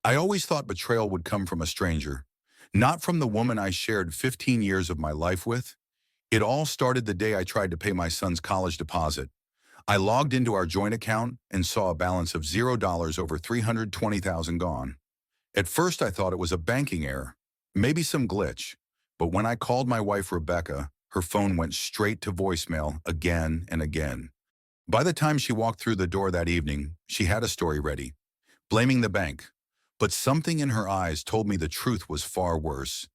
I always thought betrayal would come from a stranger, not from the woman I shared 15 years of my life with. It all started the day I tried to pay my son's college deposit. I logged into our joint account and saw a balance of $0 over 320,000 gone. At first I thought it was a banking error, maybe some glitch. But when I called my wife Rebecca, her phone went straight to voicemail again and again. By the time she walked through the door that evening, she had a story ready, blaming the bank. But something in her eyes told me the truth was far worse.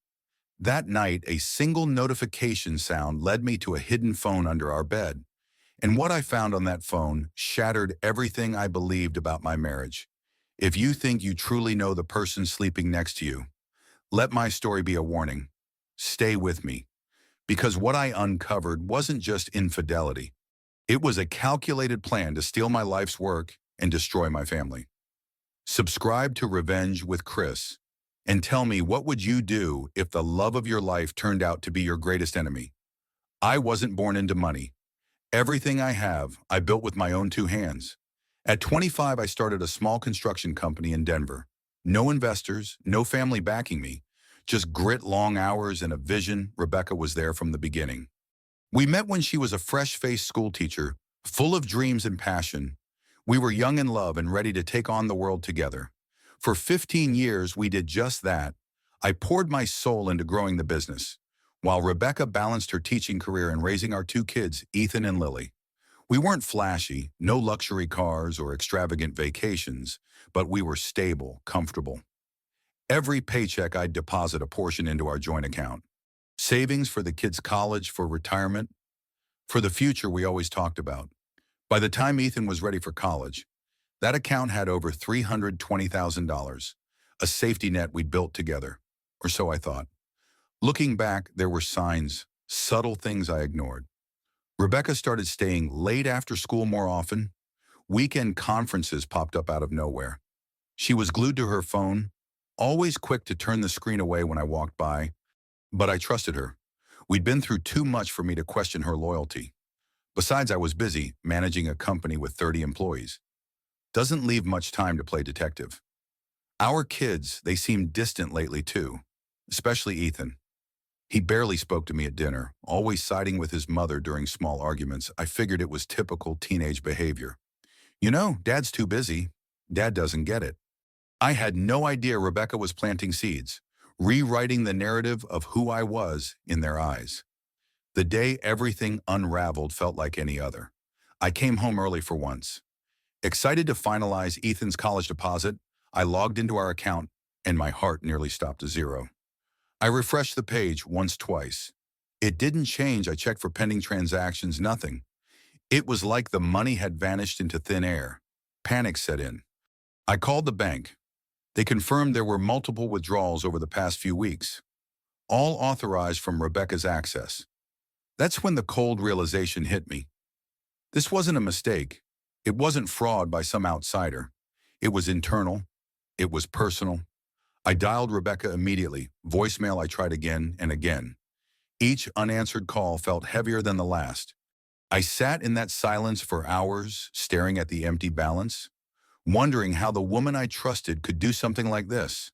That night, a single notification sound led me to a hidden phone under our bed. And what I found on that phone shattered everything I believed about my marriage. If you think you truly know the person sleeping next to you, let my story be a warning. Stay with me. Because what I uncovered wasn't just infidelity. It was a calculated plan to steal my life's work and destroy my family. Subscribe to Revenge with Chris and tell me, what would you do if the love of your life turned out to be your greatest enemy? I wasn't born into money. Everything I have, I built with my own two hands. At 25, I started a small construction company in Denver. No investors, no family backing me, just grit, long hours, and a vision. Rebecca was there from the beginning. We met when she was a fresh-faced school teacher, full of dreams and passion. We were young in love and ready to take on the world together. For 15 years, we did just that. I poured my soul into growing the business, while Rebecca balanced her teaching career and raising our two kids, Ethan and Lily. We weren't flashy, no luxury cars or extravagant vacations, but we were stable, comfortable. Every paycheck, I'd deposit a portion into our joint account. Savings for the kids' college, for retirement, for the future we always talked about. By the time Ethan was ready for college, that account had over $320,000, a safety net we'd built together, or so I thought. Looking back, there were signs, subtle things I ignored. Rebecca started staying late after school more often. Weekend conferences popped up out of nowhere. She was glued to her phone, always quick to turn the screen away when I walked by, but I trusted her. We'd been through too much for me to question her loyalty. Besides, I was busy managing a company with 30 employees. Doesn't leave much time to play detective. Our kids, they seemed distant lately too, especially Ethan. He barely spoke to me at dinner, always siding with his mother during small arguments. I figured it was typical teenage behavior. You know, Dad's too busy. Dad doesn't get it. I had no idea Rebecca was planting seeds, rewriting the narrative of who I was in their eyes. The day everything unraveled felt like any other. I came home early for once. Excited to finalize Ethan's college deposit, I logged into our account and my heart nearly stopped to zero. I refreshed the page once, twice. It didn't change. I checked for pending transactions, nothing. It was like the money had vanished into thin air. Panic set in. I called the bank. They confirmed there were multiple withdrawals over the past few weeks, all authorized from Rebecca's access. That's when the cold realization hit me. This wasn't a mistake. It wasn't fraud by some outsider. It was internal. It was personal. I dialed Rebecca immediately. Voicemail I tried again and again. Each unanswered call felt heavier than the last. I sat in that silence for hours, staring at the empty balance, wondering how the woman I trusted could do something like this.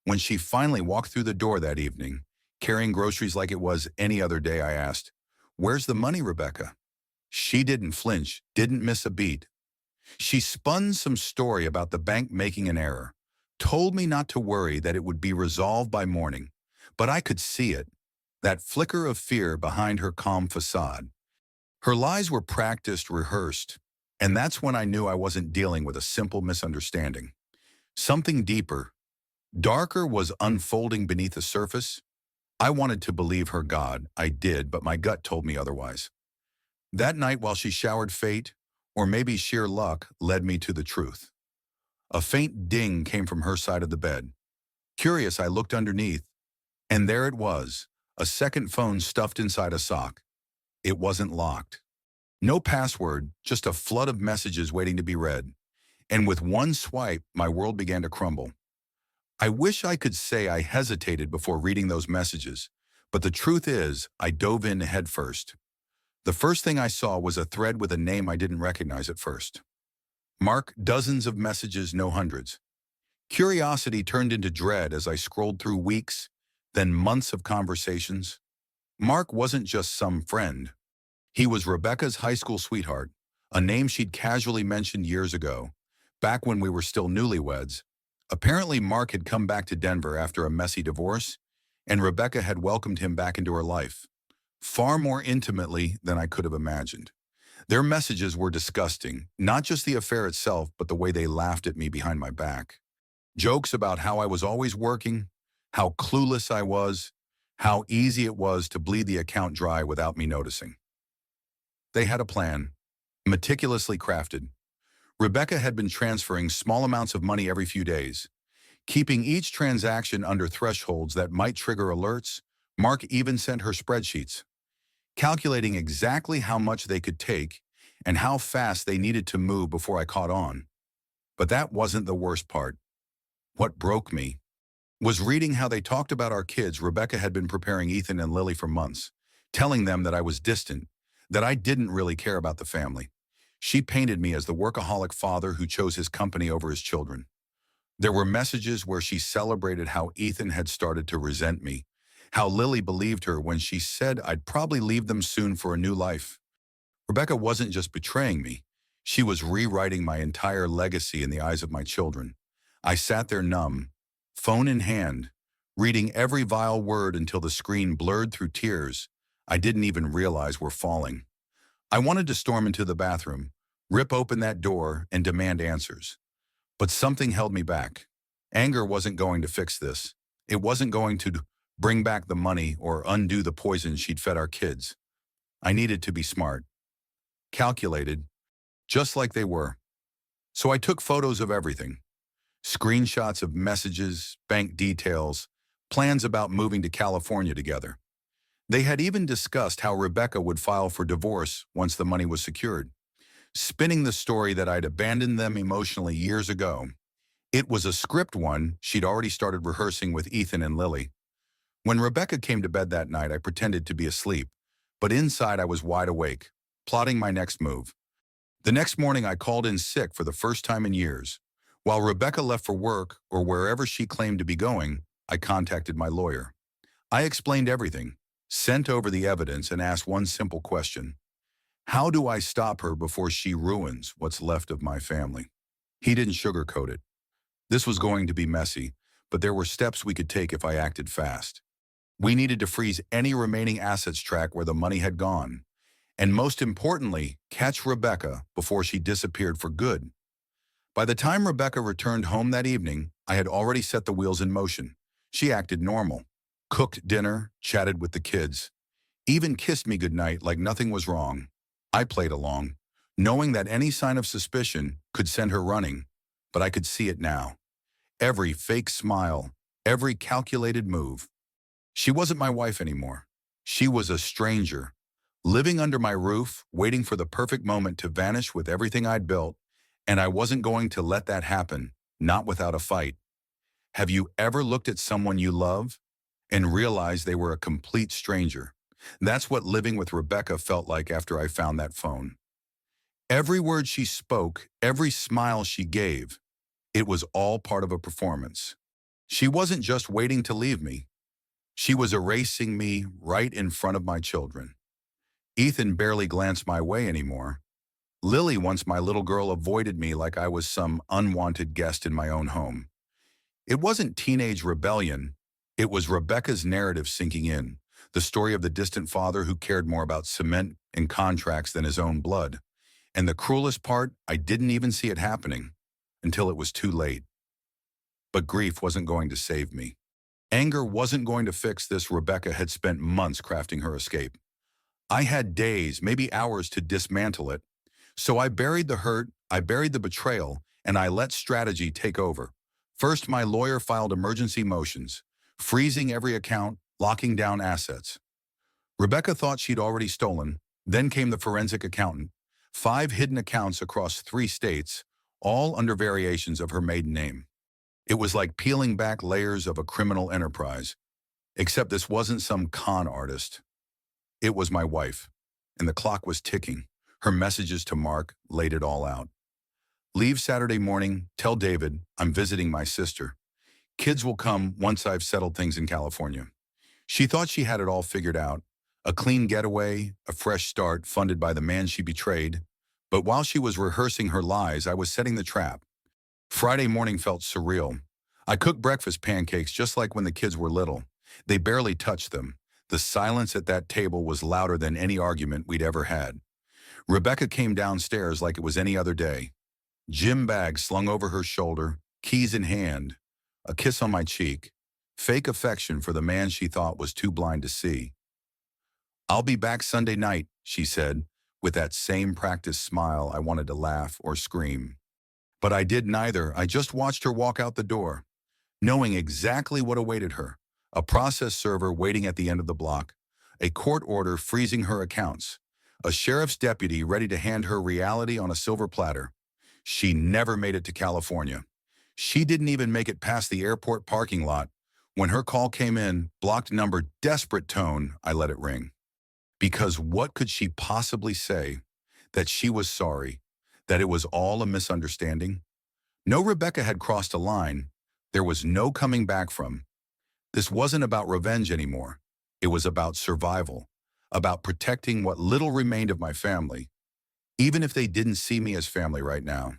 When she finally walked through the door that evening, carrying groceries like it was any other day, I asked, "Where's the money, Rebecca?" She didn't flinch, didn't miss a beat. She spun some story about the bank making an error, told me not to worry, that it would be resolved by morning. But I could see it, that flicker of fear behind her calm facade. Her lies were practiced, rehearsed, and that's when I knew I wasn't dealing with a simple misunderstanding. Something deeper, darker was unfolding beneath the surface. I wanted to believe her God, I did, but my gut told me otherwise. That night, while she showered, fate, or maybe sheer luck, led me to the truth. A faint ding came from her side of the bed. Curious, I looked underneath, and there it was, a second phone stuffed inside a sock. It wasn't locked. No password, just a flood of messages waiting to be read. And with one swipe, my world began to crumble. I wish I could say I hesitated before reading those messages, but the truth is, I dove in head first. The first thing I saw was a thread with a name I didn't recognize at first. Mark, dozens of messages, no hundreds. Curiosity turned into dread as I scrolled through weeks, then months of conversations. Mark wasn't just some friend. He was Rebecca's high school sweetheart, a name she'd casually mentioned years ago, back when we were still newlyweds. Apparently, Mark had come back to Denver after a messy divorce, and Rebecca had welcomed him back into her life, far more intimately than I could have imagined. Their messages were disgusting, not just the affair itself, but the way they laughed at me behind my back. Jokes about how I was always working, how clueless I was, how easy it was to bleed the account dry without me noticing. They had a plan, meticulously crafted. Rebecca had been transferring small amounts of money every few days, keeping each transaction under thresholds that might trigger alerts. Mark even sent her spreadsheets, calculating exactly how much they could take and how fast they needed to move before I caught on. But that wasn't the worst part. What broke me was reading how they talked about our kids. Rebecca had been preparing Ethan and Lily for months, telling them that I was distant, that I didn't really care about the family. She painted me as the workaholic father who chose his company over his children. There were messages where she celebrated how Ethan had started to resent me, how Lily believed her when she said I'd probably leave them soon for a new life. Rebecca wasn't just betraying me. She was rewriting my entire legacy in the eyes of my children. I sat there numb, phone in hand, reading every vile word until the screen blurred through tears I didn't even realize were falling. I wanted to storm into the bathroom, rip open that door, and demand answers. But something held me back. Anger wasn't going to fix this. It wasn't going to bring back the money or undo the poison she'd fed our kids. I needed to be smart, calculated, just like they were. So I took photos of everything. Screenshots of messages, bank details, plans about moving to California together. They had even discussed how Rebecca would file for divorce once the money was secured, spinning the story that I'd abandoned them emotionally years ago. It was a script one she'd already started rehearsing with Ethan and Lily. When Rebecca came to bed that night, I pretended to be asleep, but inside I was wide awake, plotting my next move. The next morning, I called in sick for the first time in years. While Rebecca left for work or wherever she claimed to be going, I contacted my lawyer. I explained everything, sent over the evidence, and asked one simple question. How do I stop her before she ruins what's left of my family? He didn't sugarcoat it. This was going to be messy, but there were steps we could take if I acted fast. We needed to freeze any remaining assets, track where the money had gone, and most importantly, catch Rebecca before she disappeared for good. By the time Rebecca returned home that evening, I had already set the wheels in motion. She acted normal, cooked dinner, chatted with the kids, even kissed me goodnight like nothing was wrong. I played along, knowing that any sign of suspicion could send her running, but I could see it now. Every fake smile, every calculated move. She wasn't my wife anymore. She was a stranger, living under my roof, waiting for the perfect moment to vanish with everything I'd built, and I wasn't going to let that happen, not without a fight. Have you ever looked at someone you love and realized they were a complete stranger? That's what living with Rebecca felt like after I found that phone. Every word she spoke, every smile she gave, it was all part of a performance. She wasn't just waiting to leave me. She was erasing me right in front of my children. Ethan barely glanced my way anymore. Lily, once my little girl, avoided me like I was some unwanted guest in my own home. It wasn't teenage rebellion. It was Rebecca's narrative sinking in, the story of the distant father who cared more about cement and contracts than his own blood. And the cruelest part, I didn't even see it happening until it was too late. But grief wasn't going to save me. Anger wasn't going to fix this. Rebecca had spent months crafting her escape. I had days, maybe hours, to dismantle it. So I buried the hurt, I buried the betrayal, and I let strategy take over. First, my lawyer filed emergency motions, freezing every account, locking down assets. Rebecca thought she'd already stolen. Then came the forensic accountant. 5 hidden accounts across 3 states, all under variations of her maiden name. It was like peeling back layers of a criminal enterprise. Except this wasn't some con artist. It was my wife, and the clock was ticking. Her messages to Mark laid it all out. Leave Saturday morning, tell David I'm visiting my sister. Kids will come once I've settled things in California. She thought she had it all figured out. A clean getaway, a fresh start funded by the man she betrayed. But while she was rehearsing her lies, I was setting the trap. Friday morning felt surreal. I cooked breakfast pancakes just like when the kids were little. They barely touched them. The silence at that table was louder than any argument we'd ever had. Rebecca came downstairs like it was any other day. Gym bag slung over her shoulder, keys in hand, a kiss on my cheek, fake affection for the man she thought was too blind to see. "I'll be back Sunday night," she said, with that same practiced smile I wanted to laugh or scream. But I did neither. I just watched her walk out the door, knowing exactly what awaited her. A process server waiting at the end of the block, a court order freezing her accounts, a sheriff's deputy ready to hand her reality on a silver platter. She never made it to California. She didn't even make it past the airport parking lot. When her call came in, blocked number, desperate tone, I let it ring. Because what could she possibly say? That she was sorry, that it was all a misunderstanding? No, Rebecca had crossed a line. There was no coming back from. This wasn't about revenge anymore. It was about survival, about protecting what little remained of my family, even if they didn't see me as family right now.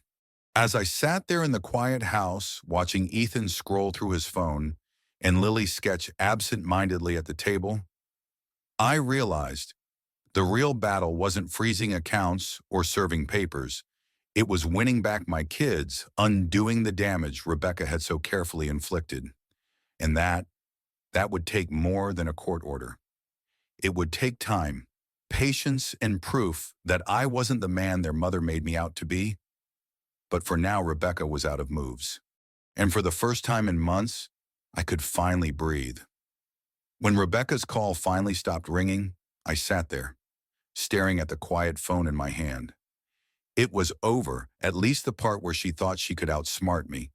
As I sat there in the quiet house, watching Ethan scroll through his phone and Lily sketch absent-mindedly at the table, I realized the real battle wasn't freezing accounts or serving papers. It was winning back my kids, undoing the damage Rebecca had so carefully inflicted. And that would take more than a court order. It would take time, patience, and proof that I wasn't the man their mother made me out to be. But for now, Rebecca was out of moves. And for the first time in months, I could finally breathe. When Rebecca's call finally stopped ringing, I sat there, staring at the quiet phone in my hand. It was over, at least the part where she thought she could outsmart me.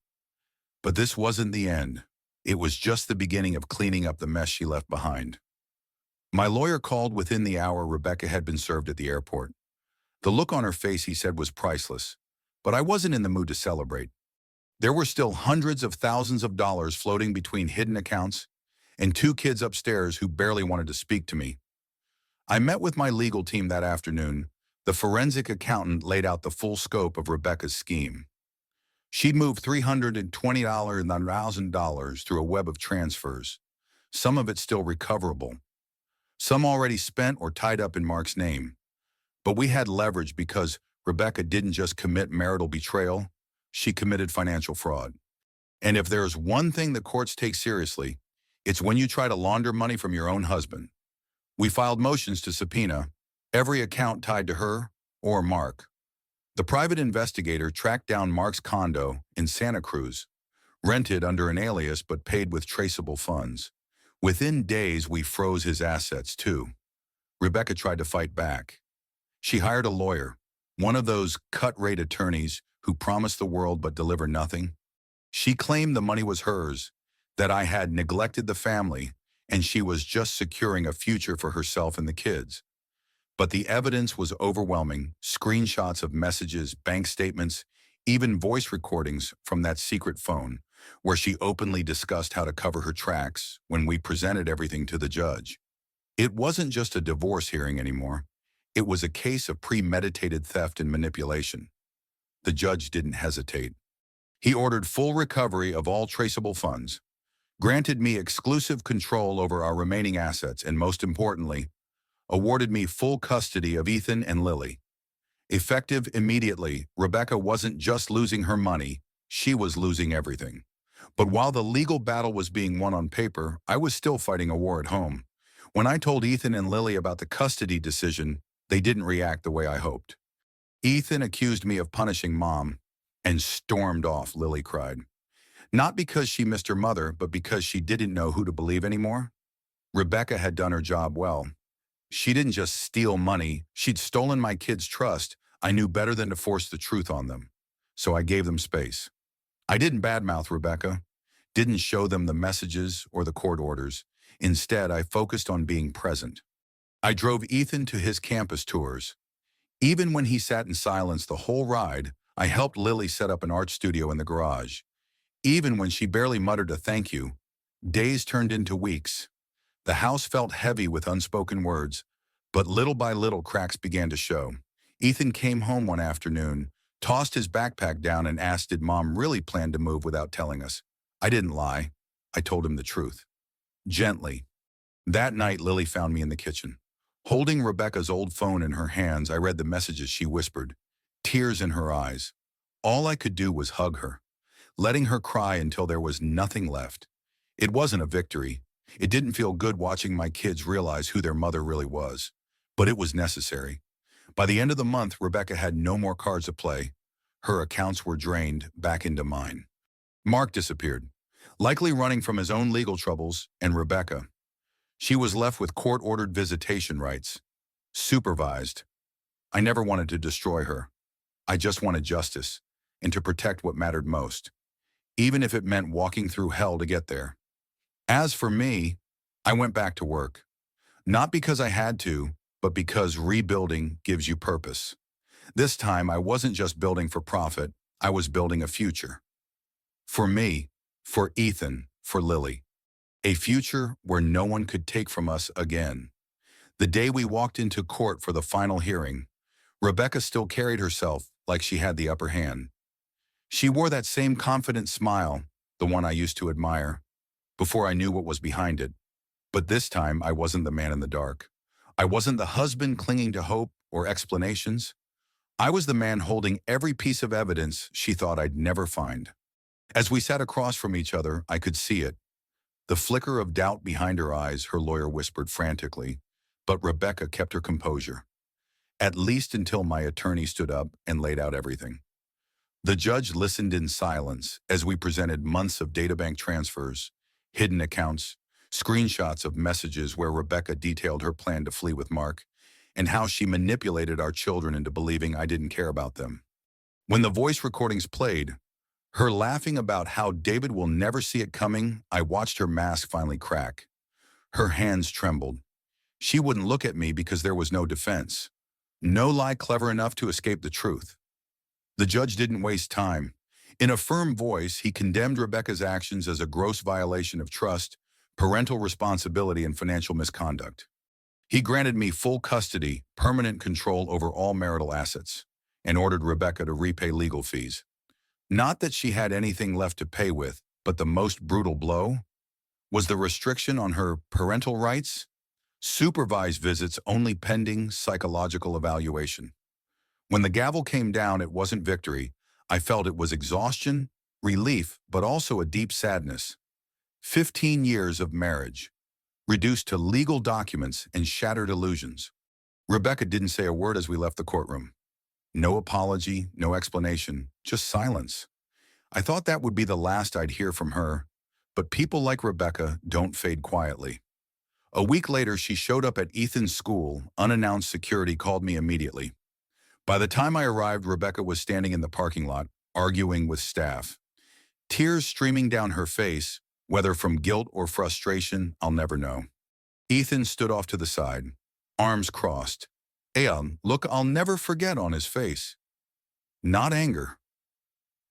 But this wasn't the end. It was just the beginning of cleaning up the mess she left behind. My lawyer called within the hour Rebecca had been served at the airport. The look on her face, he said, was priceless. But I wasn't in the mood to celebrate. There were still hundreds of thousands of dollars floating between hidden accounts and two kids upstairs who barely wanted to speak to me. I met with my legal team that afternoon. The forensic accountant laid out the full scope of Rebecca's scheme. She'd moved $320,000 through a web of transfers, some of it still recoverable, some already spent or tied up in Mark's name. But we had leverage because Rebecca didn't just commit marital betrayal, she committed financial fraud. And if there's one thing the courts take seriously, it's when you try to launder money from your own husband. We filed motions to subpoena every account tied to her or Mark. The private investigator tracked down Mark's condo in Santa Cruz, rented under an alias but paid with traceable funds. Within days, we froze his assets too. Rebecca tried to fight back. She hired a lawyer, one of those cut-rate attorneys who promise the world but deliver nothing. She claimed the money was hers, that I had neglected the family, and she was just securing a future for herself and the kids. But the evidence was overwhelming: screenshots of messages, bank statements, even voice recordings from that secret phone, where she openly discussed how to cover her tracks when we presented everything to the judge. It wasn't just a divorce hearing anymore. It was a case of premeditated theft and manipulation. The judge didn't hesitate. He ordered full recovery of all traceable funds, granted me exclusive control over our remaining assets, and most importantly, awarded me full custody of Ethan and Lily. Effective immediately, Rebecca wasn't just losing her money, she was losing everything. But while the legal battle was being won on paper, I was still fighting a war at home. When I told Ethan and Lily about the custody decision, they didn't react the way I hoped. Ethan accused me of punishing Mom and stormed off, Lily cried. Not because she missed her mother, but because she didn't know who to believe anymore. Rebecca had done her job well. She didn't just steal money, she'd stolen my kids' trust. I knew better than to force the truth on them. So I gave them space. I didn't badmouth Rebecca, didn't show them the messages or the court orders. Instead, I focused on being present. I drove Ethan to his campus tours. Even when he sat in silence the whole ride, I helped Lily set up an art studio in the garage. Even when she barely muttered a thank you, days turned into weeks. The house felt heavy with unspoken words, but little by little cracks began to show. Ethan came home one afternoon, tossed his backpack down and asked did Mom really plan to move without telling us. I didn't lie. I told him the truth. Gently. That night, Lily found me in the kitchen. Holding Rebecca's old phone in her hands, I read the messages she whispered, tears in her eyes. All I could do was hug her, letting her cry until there was nothing left. It wasn't a victory. It didn't feel good watching my kids realize who their mother really was, but it was necessary. By the end of the month, Rebecca had no more cards to play. Her accounts were drained back into mine. Mark disappeared, likely running from his own legal troubles, and Rebecca. She was left with court-ordered visitation rights. Supervised. I never wanted to destroy her. I just wanted justice, and to protect what mattered most, even if it meant walking through hell to get there. As for me, I went back to work. Not because I had to, but because rebuilding gives you purpose. This time, I wasn't just building for profit, I was building a future. For me, for Ethan, for Lily. A future where no one could take from us again. The day we walked into court for the final hearing, Rebecca still carried herself like she had the upper hand. She wore that same confident smile, the one I used to admire, before I knew what was behind it. But this time, I wasn't the man in the dark. I wasn't the husband clinging to hope or explanations. I was the man holding every piece of evidence she thought I'd never find. As we sat across from each other, I could see it. The flicker of doubt behind her eyes, her lawyer whispered frantically, but Rebecca kept her composure. At least until my attorney stood up and laid out everything. The judge listened in silence as we presented months of databank transfers, hidden accounts, screenshots of messages where Rebecca detailed her plan to flee with Mark, and how she manipulated our children into believing I didn't care about them. When the voice recordings played, her laughing about how David will never see it coming, I watched her mask finally crack. Her hands trembled. She wouldn't look at me because there was no defense. No lie clever enough to escape the truth. The judge didn't waste time. In a firm voice, he condemned Rebecca's actions as a gross violation of trust, parental responsibility, and financial misconduct. He granted me full custody, permanent control over all marital assets, and ordered Rebecca to repay legal fees. Not that she had anything left to pay with, but the most brutal blow was the restriction on her parental rights, supervised visits only pending psychological evaluation. When the gavel came down, it wasn't victory. I felt it was exhaustion, relief, but also a deep sadness. 15 years of marriage, reduced to legal documents and shattered illusions. Rebecca didn't say a word as we left the courtroom. No apology, no explanation, just silence. I thought that would be the last I'd hear from her, but people like Rebecca don't fade quietly. A week later, she showed up at Ethan's school. Unannounced security called me immediately. By the time I arrived, Rebecca was standing in the parking lot, arguing with staff. Tears streaming down her face, whether from guilt or frustration, I'll never know. Ethan stood off to the side, arms crossed. A look I'll never forget on his face. Not anger,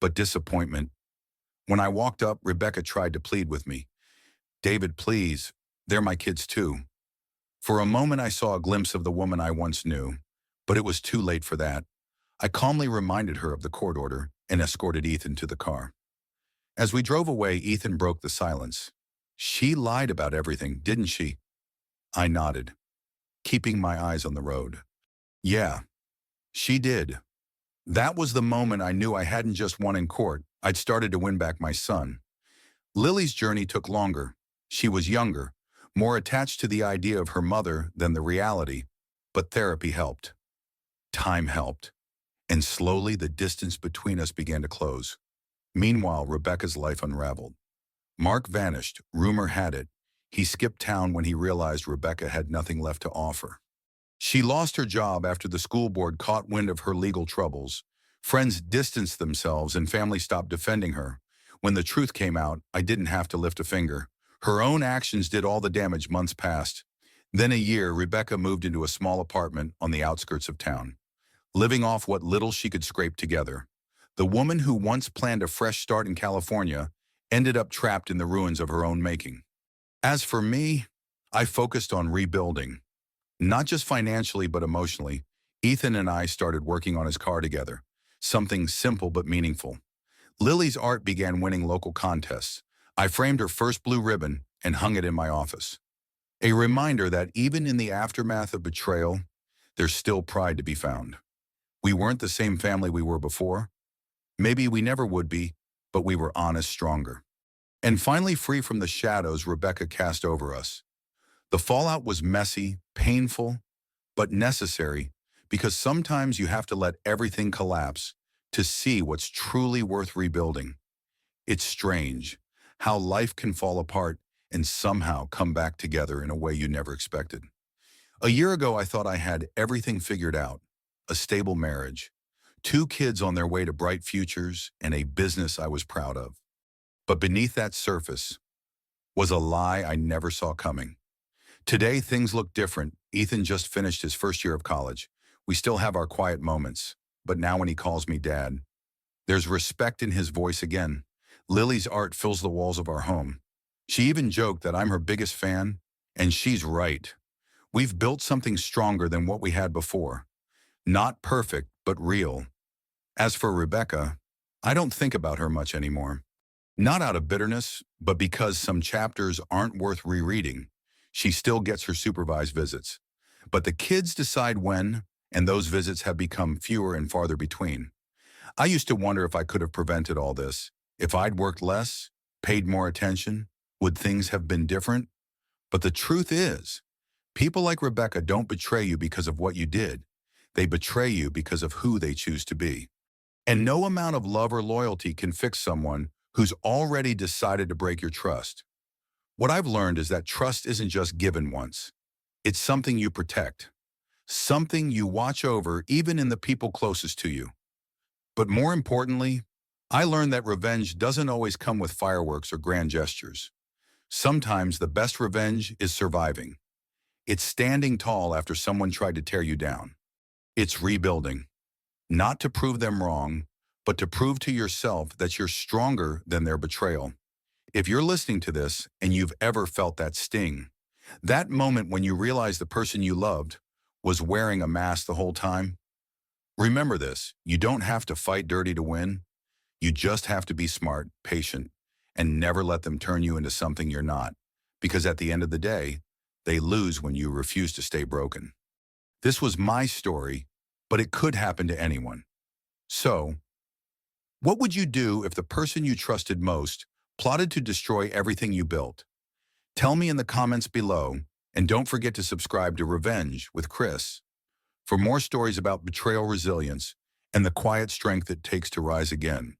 but disappointment. When I walked up, Rebecca tried to plead with me. David, please, they're my kids too. For a moment, I saw a glimpse of the woman I once knew, but it was too late for that. I calmly reminded her of the court order and escorted Ethan to the car. As we drove away, Ethan broke the silence. She lied about everything, didn't she? I nodded, keeping my eyes on the road. Yeah, she did. That was the moment I knew I hadn't just won in court, I'd started to win back my son. Lily's journey took longer. She was younger, more attached to the idea of her mother than the reality, but therapy helped. Time helped, and slowly the distance between us began to close. Meanwhile, Rebecca's life unraveled. Mark vanished, rumor had it. He skipped town when he realized Rebecca had nothing left to offer. She lost her job after the school board caught wind of her legal troubles. Friends distanced themselves and family stopped defending her. When the truth came out, I didn't have to lift a finger. Her own actions did all the damage. Months passed. Then a year, Rebecca moved into a small apartment on the outskirts of town, living off what little she could scrape together. The woman who once planned a fresh start in California ended up trapped in the ruins of her own making. As for me, I focused on rebuilding. Not just financially but emotionally. Ethan and I started working on his car together. Something simple but meaningful. Lily's art began winning local contests. I framed her first blue ribbon and hung it in my office. A reminder that even in the aftermath of betrayal, there's still pride to be found. We weren't the same family we were before. Maybe we never would be, but we were honest stronger. And finally free from the shadows Rebecca cast over us. The fallout was messy, painful, but necessary, because sometimes you have to let everything collapse to see what's truly worth rebuilding. It's strange how life can fall apart and somehow come back together in a way you never expected. A year ago, I thought I had everything figured out: a stable marriage, 2 kids on their way to bright futures, and a business I was proud of. But beneath that surface was a lie I never saw coming. Today, things look different. Ethan just finished his first year of college. We still have our quiet moments, but now when he calls me dad, there's respect in his voice again. Lily's art fills the walls of our home. She even joked that I'm her biggest fan, and she's right. We've built something stronger than what we had before. Not perfect, but real. As for Rebecca, I don't think about her much anymore. Not out of bitterness, but because some chapters aren't worth rereading. She still gets her supervised visits. But the kids decide when, and those visits have become fewer and farther between. I used to wonder if I could have prevented all this. If I'd worked less, paid more attention, would things have been different? But the truth is, people like Rebecca don't betray you because of what you did. They betray you because of who they choose to be. And no amount of love or loyalty can fix someone who's already decided to break your trust. What I've learned is that trust isn't just given once. It's something you protect, something you watch over even in the people closest to you. But more importantly, I learned that revenge doesn't always come with fireworks or grand gestures. Sometimes the best revenge is surviving. It's standing tall after someone tried to tear you down. It's rebuilding. Not to prove them wrong, but to prove to yourself that you're stronger than their betrayal. If you're listening to this and you've ever felt that sting, that moment when you realize the person you loved was wearing a mask the whole time, remember this: you don't have to fight dirty to win. You just have to be smart, patient, and never let them turn you into something you're not. Because at the end of the day, they lose when you refuse to stay broken. This was my story, but it could happen to anyone. So, what would you do if the person you trusted most plotted to destroy everything you built? Tell me in the comments below, and don't forget to subscribe to Revenge with Chris for more stories about betrayal, resilience, and the quiet strength it takes to rise again.